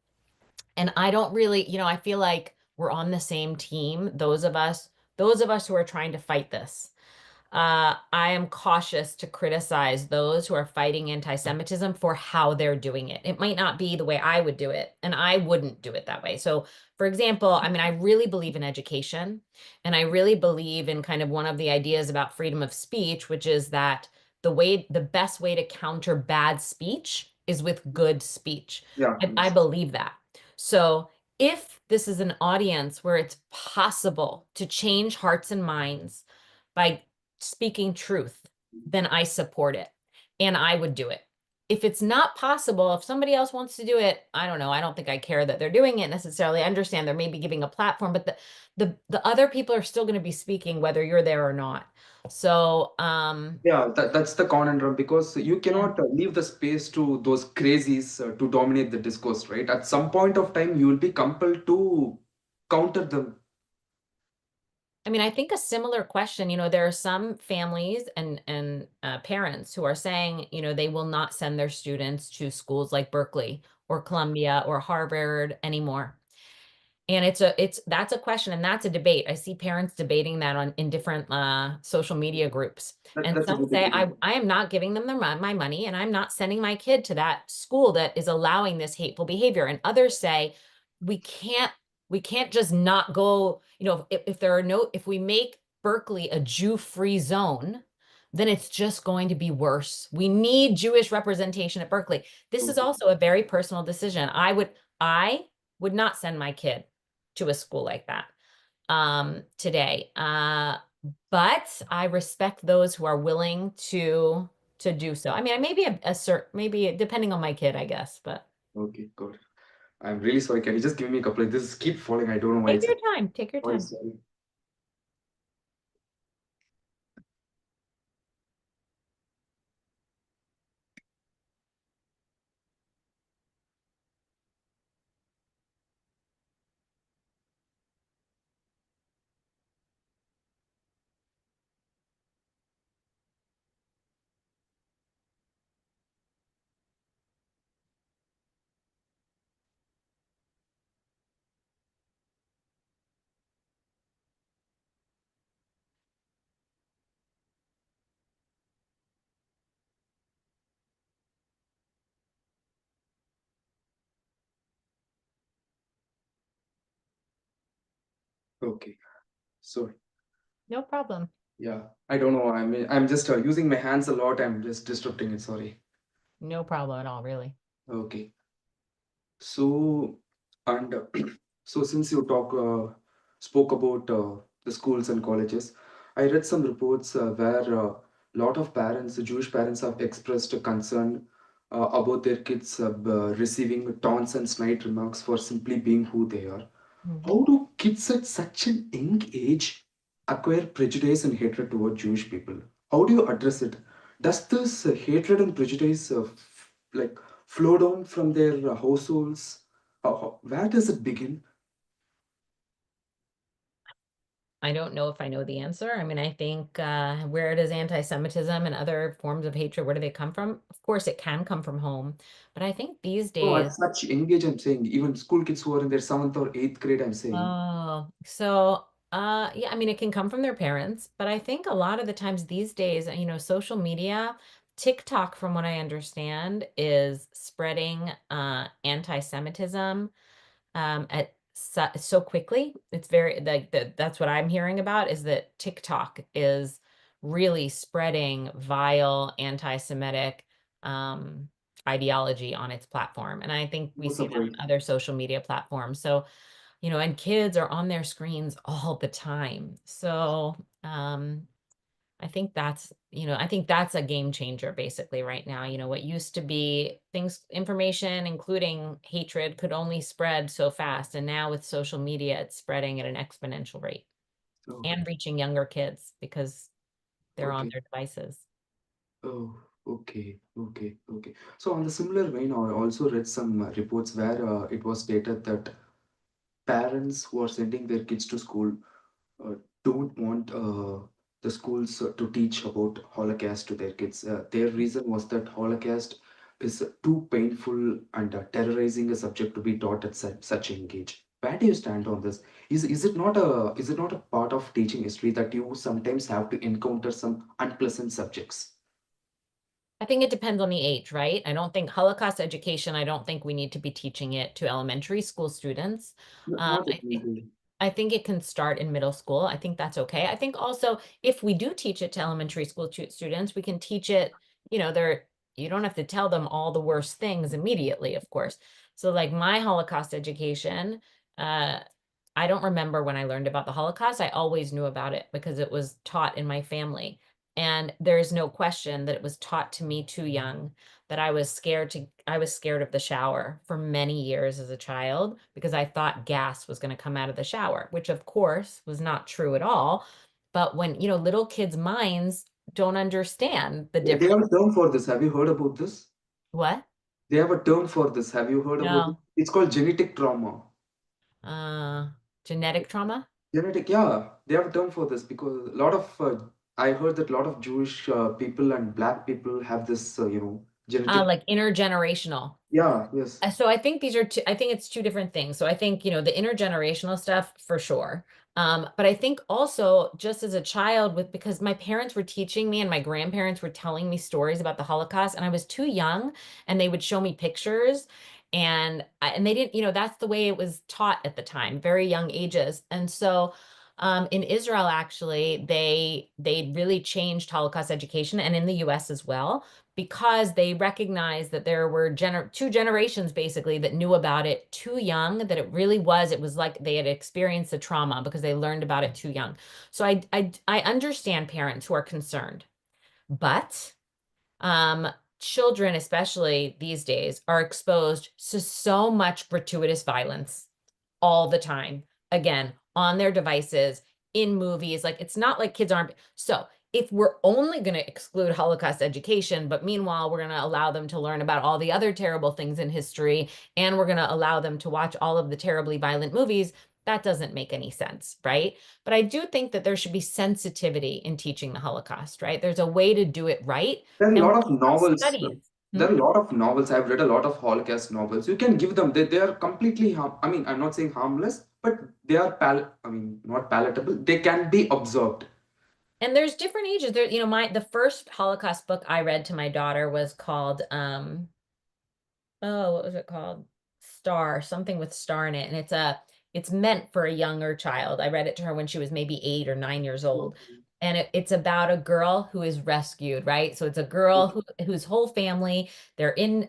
[SPEAKER 2] I don't really, I feel like we're on the same team, those of us who are trying to fight this. I am cautious to criticize those who are fighting anti-Semitism for how they're doing it. It might not be the way I would do it, and I wouldn't do it that way. So, for example, I mean, I really believe in education, and I really believe in kind of one of the ideas about freedom of speech, which is that the best way to counter bad speech is with good speech.
[SPEAKER 1] Yeah,
[SPEAKER 2] I
[SPEAKER 1] yes.
[SPEAKER 2] believe that. So, if this is an audience where it's possible to change hearts and minds by speaking truth, then I support it and I would do it. If it's not possible, if somebody else wants to do it, I don't know. I don't think I care that they're doing it necessarily. I understand they're maybe giving a platform, but the other people are still going to be speaking whether you're there or not. So,
[SPEAKER 1] Yeah, that's the conundrum because you
[SPEAKER 2] yeah.
[SPEAKER 1] cannot leave the space to those crazies to dominate the discourse, right? At some point of time, you will be compelled to counter them.
[SPEAKER 2] I mean, I think a similar question, there are some families and parents who are saying, they will not send their students to schools like Berkeley or Columbia or Harvard anymore. And that's a question and that's a debate. I see parents debating that in different social media groups. And
[SPEAKER 1] That's a
[SPEAKER 2] some
[SPEAKER 1] good
[SPEAKER 2] say
[SPEAKER 1] idea.
[SPEAKER 2] I am not giving them my money and I'm not sending my kid to that school that is allowing this hateful behavior. And others say we can't we can't just not go, if we make Berkeley a Jew-free zone, then it's just going to be worse. We need Jewish representation at Berkeley. This is
[SPEAKER 1] Okay.
[SPEAKER 2] also a very personal decision. I would not send my kid to a school like that today. But I respect those who are willing to do so. I mean, maybe maybe depending on my kid, I guess, but
[SPEAKER 1] Okay, good. I'm really sorry. Can you just give me a couple of this keep falling? I don't know why
[SPEAKER 2] take
[SPEAKER 1] it's
[SPEAKER 2] your time. Take your
[SPEAKER 1] sorry,
[SPEAKER 2] time.
[SPEAKER 1] sorry. Okay. Sorry.
[SPEAKER 2] No problem.
[SPEAKER 1] Yeah. I don't know. I mean, I'm just using my hands a lot. I'm just disrupting it. Sorry.
[SPEAKER 2] No problem at all, really.
[SPEAKER 1] Okay. So, and so since you spoke about the schools and colleges, I read some reports where a lot of parents, Jewish parents, have expressed a concern about their kids receiving taunts and snide remarks for simply being who they are.
[SPEAKER 2] Mhm.
[SPEAKER 1] How do kids at such an young age acquire prejudice and hatred toward Jewish people? How do you address it? Does this hatred and prejudice like flow down from their households? Where does it begin?
[SPEAKER 2] I don't know if I know the answer. I mean, I think where does anti-Semitism and other forms of hatred, where do they come from? Of course, it can come from home, but I think these
[SPEAKER 1] No, at
[SPEAKER 2] days,
[SPEAKER 1] such young age, I'm saying, even school kids who are in their seventh or eighth grade, I'm saying.
[SPEAKER 2] oh, so yeah, I mean it can come from their parents, but I think a lot of the times these days, social media, TikTok, from what I understand, is spreading anti-Semitism at so quickly. It's very like that's what I'm hearing about is that TikTok is really spreading vile anti-Semitic um ideology on its platform. And I think we
[SPEAKER 1] No
[SPEAKER 2] see that on
[SPEAKER 1] surprise.
[SPEAKER 2] other social media platforms. So and kids are on their screens all the time. So, I think that's a game changer basically right now. What used to be information, including hatred, could only spread so fast. And now with social media, it's spreading at an exponential rate
[SPEAKER 1] Okay.
[SPEAKER 2] and reaching younger kids because they're on
[SPEAKER 1] Okay.
[SPEAKER 2] their devices.
[SPEAKER 1] Oh, okay. Okay. Okay. So, on the similar vein, I also read some reports where it was stated that parents who are sending their kids to school uh, don't want the schools to teach about Holocaust to their kids. Their reason was that Holocaust is too painful and terrorizing a subject to be taught at such young age. Where do you stand on this? Is it not a part of teaching history that you sometimes have to encounter some unpleasant subjects?
[SPEAKER 2] I think it depends on the age, right? I don't think we need to be teaching it to elementary school students.
[SPEAKER 1] Not
[SPEAKER 2] I think
[SPEAKER 1] definitely.
[SPEAKER 2] I think it can start in middle school. I think that's okay. I think also if we do teach it to elementary school students, we can teach it, you don't have to tell them all the worst things immediately, of course. So like my Holocaust education, uh, I don't remember when I learned about the Holocaust. I always knew about it because it was taught in my family. And there's no question that it was taught to me too young, that I was scared of the shower for many years as a child because I thought gas was going to come out of the shower, which of course was not true at all. But when, little kids' minds don't understand the
[SPEAKER 1] They
[SPEAKER 2] difference.
[SPEAKER 1] have a term for this. Have you heard about this?
[SPEAKER 2] What?
[SPEAKER 1] They have a term for this. Have you heard about it?
[SPEAKER 2] No.
[SPEAKER 1] It's called genetic trauma.
[SPEAKER 2] Uh, Genetic trauma?
[SPEAKER 1] Genetic, yeah, they have a term for this because a lot of I heard that a lot of Jewish people and black people have this, Genetic.
[SPEAKER 2] Like intergenerational.
[SPEAKER 1] Yeah, yes.
[SPEAKER 2] So I think these are two, I think it's two different things. So I think, the intergenerational stuff for sure. But I think also just as a child because my parents were teaching me and my grandparents were telling me stories about the Holocaust and I was too young and they would show me pictures and they didn't, that's the way it was taught at the time, very young ages. And so in Israel, actually, they really changed Holocaust education and in the US as well because they recognized that there were two generations basically that knew about it too young, that it was like they had experienced the trauma because they learned about it too young. So I understand parents who are concerned, but um, children, especially these days, are exposed to so much gratuitous violence all the time. Again, on their devices, in movies. Like it's not like kids aren't. So if we're only going to exclude Holocaust education, but meanwhile, we're going to allow them to learn about all the other terrible things in history, and we're going to allow them to watch all of the terribly violent movies, that doesn't make any sense, right? But I do think that there should be sensitivity in teaching the Holocaust, right? There's a way to do it right.
[SPEAKER 1] There are a
[SPEAKER 2] And
[SPEAKER 1] lot
[SPEAKER 2] we
[SPEAKER 1] of
[SPEAKER 2] have
[SPEAKER 1] novels.
[SPEAKER 2] studies.
[SPEAKER 1] There
[SPEAKER 2] Hmm?
[SPEAKER 1] are a lot of novels. I've read a lot of Holocaust novels. You can give them. They are completely I mean, I'm not saying harmless, but they are I mean, not palatable. They can be absorbed.
[SPEAKER 2] And there's different ages. There, the first Holocaust book I read to my daughter was called oh, what was it called? Star, something with star in it. And it's meant for a younger child. I read it to her when she was maybe 8 or 9 years old.
[SPEAKER 1] Okay.
[SPEAKER 2] And it's about a girl who is rescued, right? So it's a girl whose whole family, they're in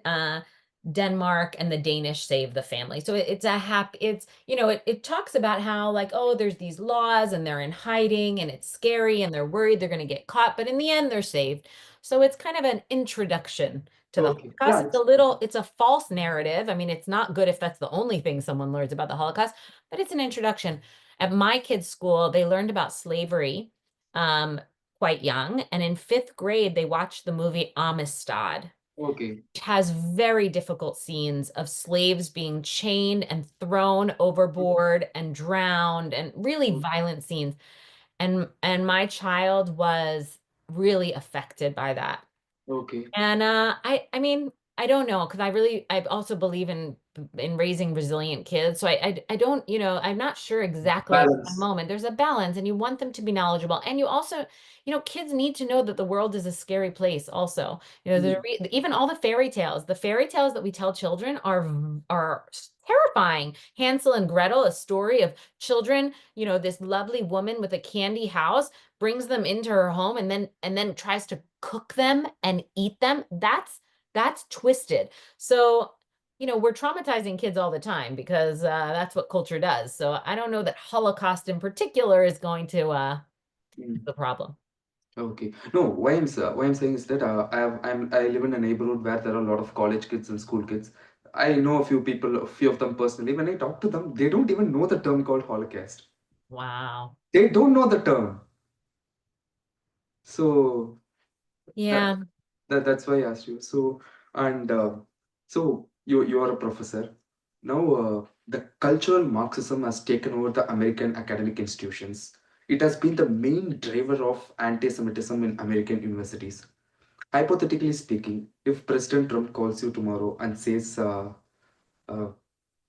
[SPEAKER 2] Denmark and the Danish save the family. So it's a happy, it talks about how like, oh, there's these laws and they're in hiding and it's scary and they're worried they're going to get caught, but in the end they're saved. So it's kind of an introduction to the
[SPEAKER 1] Okay.
[SPEAKER 2] Holocaust.
[SPEAKER 1] Yeah.
[SPEAKER 2] It's a false narrative. I mean, it's not good if that's the only thing someone learns about the Holocaust, but it's an introduction. At my kids' school, they learned about slavery um, quite young. And in fifth grade, they watched the movie Amistad,
[SPEAKER 1] Okay.
[SPEAKER 2] which has very difficult scenes of slaves being chained and thrown overboard and drowned and really violent scenes. And my child was really affected by that.
[SPEAKER 1] Okay.
[SPEAKER 2] And I mean, I don't know because I also believe in raising resilient kids. So I don't, I'm not sure exactly at the
[SPEAKER 1] Balance.
[SPEAKER 2] moment. There's a balance and you want them to be knowledgeable. And you also, kids need to know that the world is a scary place also.
[SPEAKER 1] Mm.
[SPEAKER 2] Even all the fairy tales that we tell children are terrifying. Hansel and Gretel, a story of children, this lovely woman with a candy house brings them into her home and then tries to cook them and eat them. That's twisted. So, we're traumatizing kids all the time because that's what culture does. So I don't know that Holocaust in particular is going to is
[SPEAKER 1] Mm.
[SPEAKER 2] the problem.
[SPEAKER 1] Okay. No, why I'm saying is that I live in a neighborhood where there are a lot of college kids and school kids. I know a few people, a few of them personally. When I talk to them, they don't even know the term called Holocaust.
[SPEAKER 2] Wow.
[SPEAKER 1] They don't know the term. So that,
[SPEAKER 2] Yeah.
[SPEAKER 1] that's why I asked you. So and so you are a professor. Now the cultural Marxism has taken over the American academic institutions. It has been the main driver of anti-Semitism in American universities. Hypothetically speaking, if President Trump calls you tomorrow and says, uh,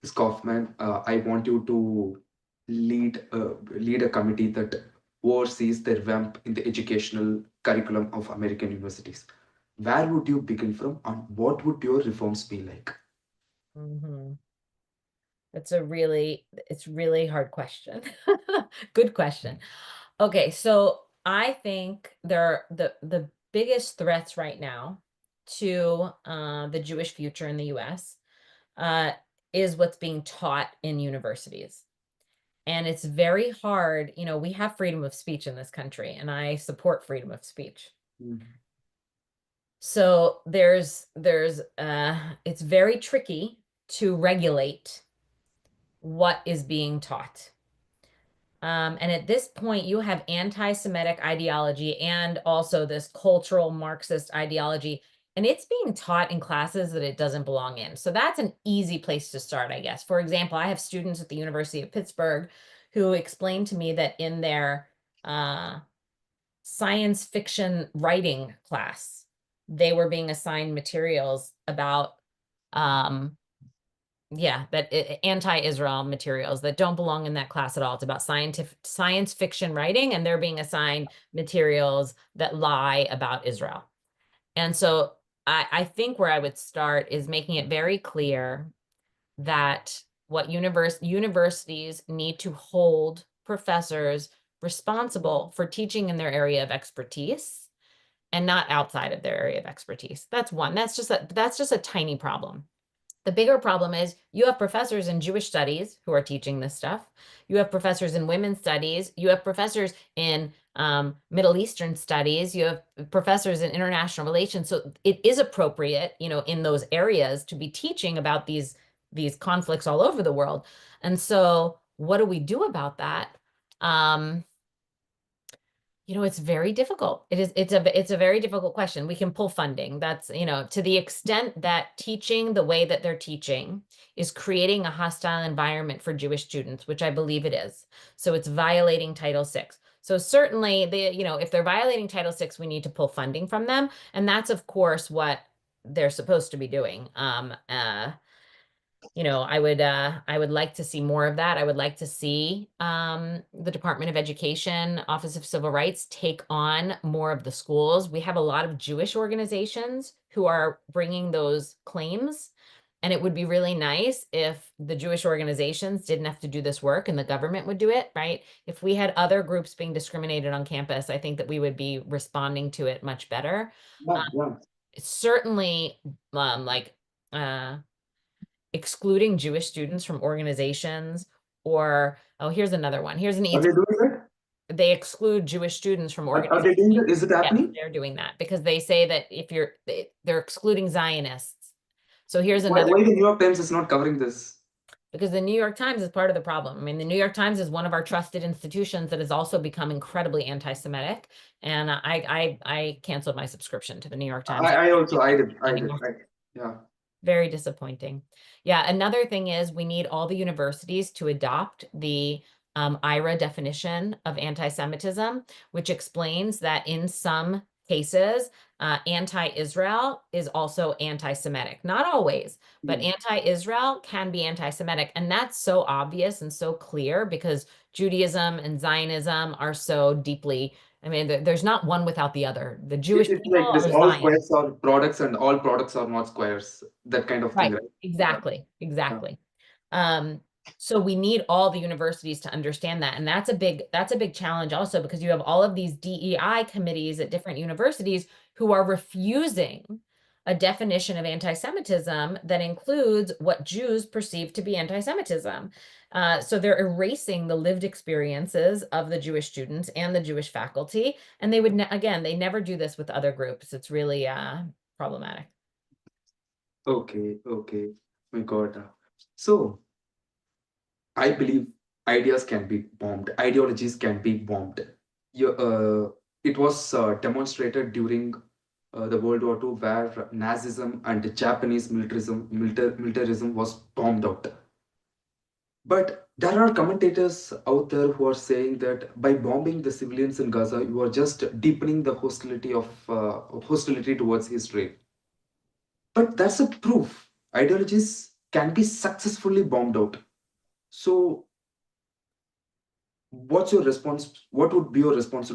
[SPEAKER 1] Ms. Kaufman, I want you to lead a committee that oversees the revamp in the educational curriculum of American universities. Where would you begin from, and what would your reforms be like?
[SPEAKER 2] Hmm. It's really hard question. Good question. Okay, so I think the biggest threats right now to the Jewish future in the US uh, is what's being taught in universities. And it's very hard. We have freedom of speech in this country, and I support freedom of speech.
[SPEAKER 1] Mm.
[SPEAKER 2] So it's very tricky to regulate what is being taught. And at this point, you have anti-Semitic ideology and also this cultural Marxist ideology, and it's being taught in classes that it doesn't belong in. So that's an easy place to start, I guess. For example, I have students at the University of Pittsburgh who explained to me that in their uh, science fiction writing class, they were being assigned materials about, yeah, that anti-Israel materials that don't belong in that class at all. It's about science fiction writing, and they're being assigned materials that lie about Israel. And so I think where I would start is making it very clear that what universities need to hold professors responsible for teaching in their area of expertise and not outside of their area of expertise. That's one. That's just a tiny problem. The bigger problem is you have professors in Jewish studies who are teaching this stuff. You have professors in women's studies. You have professors in Middle Eastern studies. You have professors in international relations. So it is appropriate, in those areas to be teaching about these conflicts all over the world. And so what do we do about that? Um, it's very difficult. It's a very difficult question. We can pull funding. That's, to the extent that teaching the way that they're teaching is creating a hostile environment for Jewish students, which I believe it is. So it's violating Title VI. So certainly if they're violating Title VI, we need to pull funding from them. And that's, of course, what they're supposed to be doing. I would like to see more of that. I would like to see the Department of Education, Office of Civil Rights take on more of the schools. We have a lot of Jewish organizations who are bringing those claims. And it would be really nice if the Jewish organizations didn't have to do this work and the government would do it, right? If we had other groups being discriminated on campus, I think that we would be responding to it much better.
[SPEAKER 1] Yeah,
[SPEAKER 2] Um,
[SPEAKER 1] yeah.
[SPEAKER 2] Certainly, like, excluding Jewish students from organizations, or, oh, here's another one. Here's an
[SPEAKER 1] Are
[SPEAKER 2] easy.
[SPEAKER 1] they doing that?
[SPEAKER 2] They exclude Jewish students from
[SPEAKER 1] Are
[SPEAKER 2] organizations.
[SPEAKER 1] they doing that? Is it
[SPEAKER 2] Yes,
[SPEAKER 1] happening?
[SPEAKER 2] they're doing that because they say that they're excluding Zionists. So here's
[SPEAKER 1] Why,
[SPEAKER 2] another,
[SPEAKER 1] why the New York Times is not covering this?
[SPEAKER 2] because the New York Times is part of the problem. I mean, the New York Times is one of our trusted institutions that has also become incredibly anti-Semitic. And I canceled my subscription to the New York Times
[SPEAKER 1] I also, I did.
[SPEAKER 2] anymore.
[SPEAKER 1] Yeah.
[SPEAKER 2] Very disappointing. Yeah, another thing is we need all the universities to adopt the IRA definition of anti-Semitism, which explains that in some cases, anti-Israel is also anti-Semitic. Not always, but
[SPEAKER 1] Hmm.
[SPEAKER 2] anti-Israel can be anti-Semitic. And that's so obvious and so clear because Judaism and Zionism are so deeply, I mean, there's not one without the other. The Jewish
[SPEAKER 1] It's
[SPEAKER 2] people
[SPEAKER 1] like this,
[SPEAKER 2] are
[SPEAKER 1] all
[SPEAKER 2] Zion.
[SPEAKER 1] squares are products and all products are not squares. That kind of thing,
[SPEAKER 2] Right,
[SPEAKER 1] right? Yeah.
[SPEAKER 2] exactly,
[SPEAKER 1] Yeah.
[SPEAKER 2] exactly. Um, so we need all the universities to understand that. And that's a big challenge also because you have all of these DEI committees at different universities who are refusing a definition of anti-Semitism that includes what Jews perceive to be anti-Semitism. So they're erasing the lived experiences of the Jewish students and the Jewish faculty. And again, they never do this with other groups. It's really problematic.
[SPEAKER 1] Okay, okay. My God. So I believe ideas can be bombed, ideologies can be bombed. It was demonstrated during the World War II, where Nazism and Japanese militarism was bombed out. But there are commentators out there who are saying that by bombing the civilians in Gaza, you are just deepening the hostility towards Israel. But that's a proof ideologies can be successfully bombed out. So, what's your response? What would be your response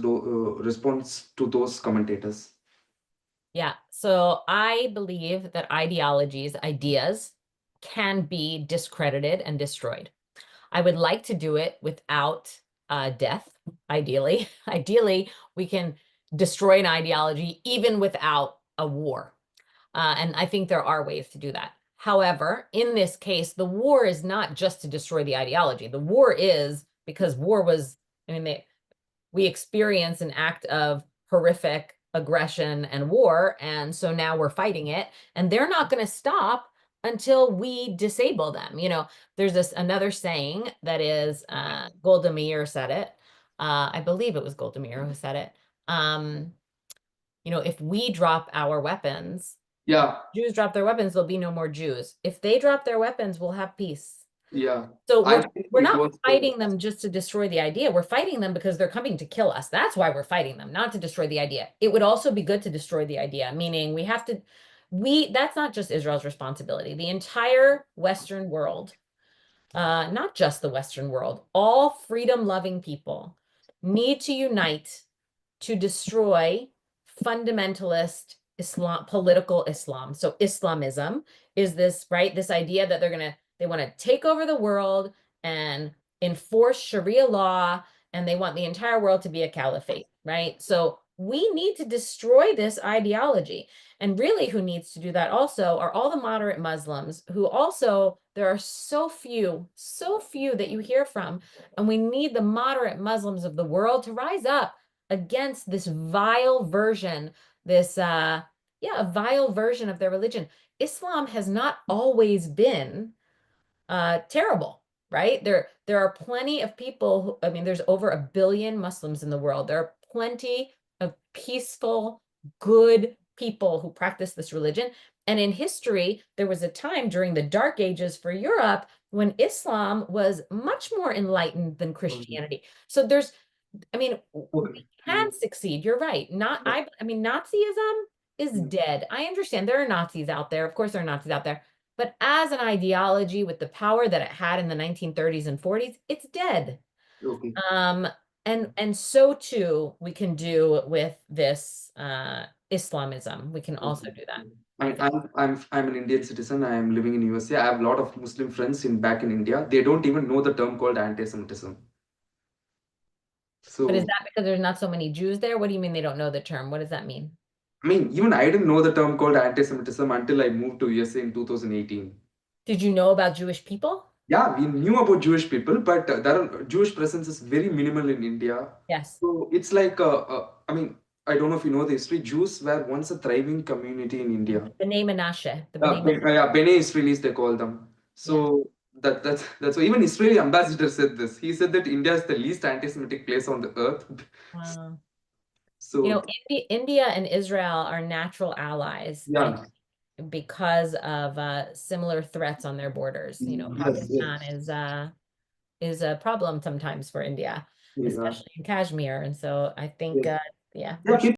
[SPEAKER 1] to those commentators?
[SPEAKER 2] Yeah. So I believe that ideas can be discredited and destroyed. I would like to do it without death, ideally. Ideally, we can destroy an ideology even without a war. And I think there are ways to do that. However, in this case, the war is not just to destroy the ideology. The war is because war was, I mean, we experience an act of horrific aggression and war. And so now we're fighting it. And they're not going to stop until we disable them. There's another saying that is Golda Meir said it. I believe it was Golda Meir who said it. If we drop our weapons,
[SPEAKER 1] Yeah,
[SPEAKER 2] Jews drop their weapons, there'll be no more Jews. If they drop their weapons, we'll have peace.
[SPEAKER 1] Yeah.
[SPEAKER 2] So
[SPEAKER 1] I
[SPEAKER 2] we're
[SPEAKER 1] think
[SPEAKER 2] we're
[SPEAKER 1] it
[SPEAKER 2] not
[SPEAKER 1] was.
[SPEAKER 2] fighting them just to destroy the idea. We're fighting them because they're coming to kill us. That's why we're fighting them, not to destroy the idea. It would also be good to destroy the idea, meaning we have to, that's not just Israel's responsibility. The entire Western world, not just the Western world, all freedom-loving people need to unite to destroy fundamentalist Islam, political Islam. So Islamism is this, right? This idea that they want to take over the world and enforce Sharia law, and they want the entire world to be a caliphate, right? So we need to destroy this ideology. And really, who needs to do that also are all the moderate Muslims who also, there are so few that you hear from. And we need the moderate Muslims of the world to rise up against this vile version, this a vile version of their religion. Islam has not always been terrible, right? There are plenty of people who, I mean, there's over 1 billion Muslims in the world. There are plenty of peaceful, good people who practice this religion. And in history, there was a time during the Dark Ages for Europe when Islam was much more enlightened than Christianity. So there's, I mean, we
[SPEAKER 1] Okay.
[SPEAKER 2] can succeed. You're right. I mean, Nazism is dead. I understand there are Nazis out there. Of course, there are Nazis out there. But as an ideology with the power that it had in the 1930s and 40s, it's dead.
[SPEAKER 1] Okay.
[SPEAKER 2] Um, and so too we can do with this Islamism. We can also
[SPEAKER 1] Okay.
[SPEAKER 2] do that,
[SPEAKER 1] I
[SPEAKER 2] I
[SPEAKER 1] mean,
[SPEAKER 2] think.
[SPEAKER 1] I'm an Indian citizen. I am living in USA. I have a lot of Muslim friends back in India. They don't even know the term called anti-Semitism.
[SPEAKER 2] But is
[SPEAKER 1] So
[SPEAKER 2] that because there's not so many Jews there? What do you mean they don't know the term? What does that mean?
[SPEAKER 1] I mean, even I didn't know the term called anti-Semitism until I moved to USA in 2018.
[SPEAKER 2] Did you know about Jewish people?
[SPEAKER 1] Yeah, we knew about Jewish people, but Jewish presence is very minimal in India.
[SPEAKER 2] Yes.
[SPEAKER 1] So it's like, I mean, I don't know if you know the history. Jews were once a thriving community in India.
[SPEAKER 2] B'nai Menashe, the B'nai Menashe.
[SPEAKER 1] Yeah, Bene Israelis they call them.
[SPEAKER 2] Yeah.
[SPEAKER 1] So that's why even Israeli ambassador said this. He said that India is the least anti-Semitic place on the earth.
[SPEAKER 2] Wow. You
[SPEAKER 1] So
[SPEAKER 2] know, India and Israel are natural allies,
[SPEAKER 1] yeah,
[SPEAKER 2] because of similar threats on their borders. You know,
[SPEAKER 1] yes,
[SPEAKER 2] Pakistan
[SPEAKER 1] yes,
[SPEAKER 2] is a problem sometimes for India,
[SPEAKER 1] yeah,
[SPEAKER 2] especially in Kashmir. And so I think,
[SPEAKER 1] yes.
[SPEAKER 2] yeah, we
[SPEAKER 1] Yeah,
[SPEAKER 2] should